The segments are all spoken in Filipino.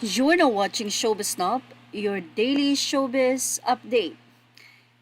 You're now watching Showbiz Snob, your daily showbiz update.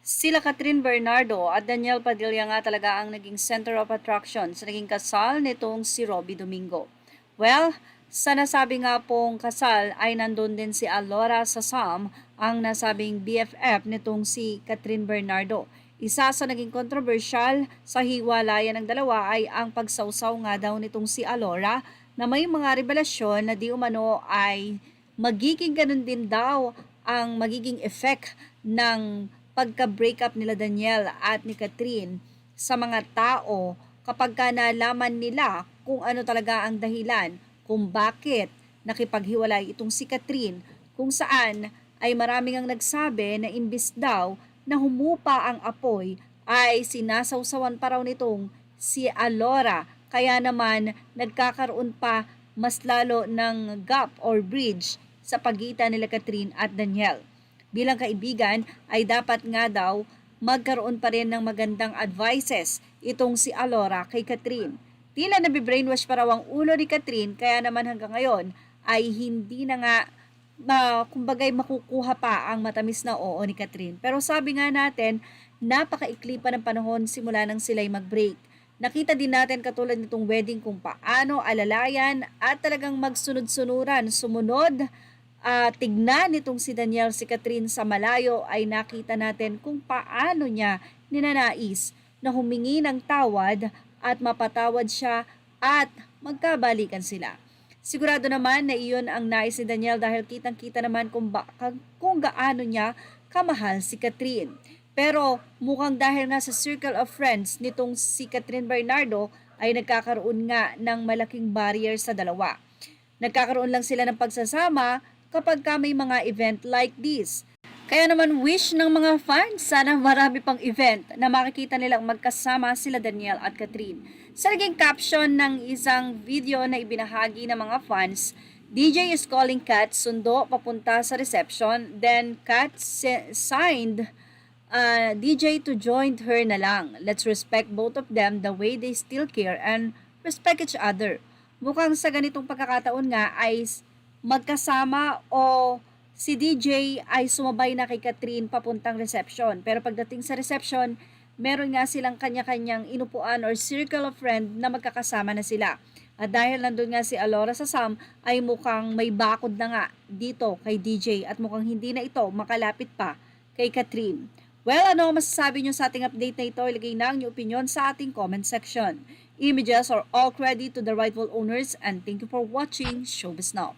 Sila Catherine Bernardo at Daniel Padilla nga talaga ang naging center of attraction sa naging kasal nitong si Robbie Domingo. Well, sa nasabi nga pong kasal ay nandun din si Alora Sasam, ang nasabing BFF nitong si Catherine Bernardo. Isa sa naging kontrobersyal sa hiwalayan ng dalawa ay ang pagsawsaw nga daw nitong si Alora na may mga revelasyon na di umano ay magiging ganun din daw ang magiging effect ng pagka-breakup nila Daniel at ni Catherine sa mga tao kapag ka nalaman nila kung ano talaga ang dahilan kung bakit nakipaghiwalay itong si Catherine, kung saan ay maraming ang nagsabi na imbis daw na humupa ang apoy ay sinasawsawan pa raw nitong si Alora, kaya naman nagkakaroon pa mas lalo ng gap or bridge sa pagitan nila Catherine at Daniel. Bilang kaibigan ay dapat nga daw magkaroon pa rin ng magandang advices itong si Alora kay Catherine. Tila nabibrainwash pa raw ang ulo ni Catherine, kaya naman hanggang ngayon ay hindi na nga kumbagay makukuha pa ang matamis na oo ni Catherine. Pero sabi nga natin, napakaikli pa ng panahon simula nang sila'y mag-break. Nakita din natin katulad nitong wedding kung paano alalayan at talagang magsunod-sunuran, sumunod. Tignan nitong si Daniel si Catherine sa malayo ay nakita natin kung paano niya ninanais na humingi ng tawad at mapatawad siya at magkabalikan sila. Sigurado naman na iyon ang nais ni Daniel dahil kitang-kita naman kung gaano niya kamahal si Catherine. Pero mukhang dahil nga sa circle of friends nitong si Catherine Bernardo ay nagkakaroon nga ng malaking barrier sa dalawa. Nagkakaroon lang sila ng pagsasama kapag ka may mga event like this. Kaya naman wish ng mga fans, sana marami pang event na makikita nilang magkasama sila Daniel at Catherine. Sa naging caption ng isang video na ibinahagi ng mga fans, DJ is calling Kat sundo papunta sa reception, then Kat signed DJ to join her na lang. Let's respect both of them the way they still care and respect each other. Mukhang sa ganitong pagkakataon nga ay magkasama o si DJ ay sumabay na kay Catherine papuntang reception. Pero pagdating sa reception, meron nga silang kanya-kanyang inupuan or circle of friend na magkakasama na sila. At dahil nandun nga si Alora Sasam ay mukhang may bakod na nga dito kay DJ at mukhang hindi na ito makalapit pa kay Catherine. Well, ano masasabi nyo sa ating update na ito? Ilagay na ang inyong opinion sa ating comment section. Images are all credit to the rightful owners and thank you for watching Showbiz Now.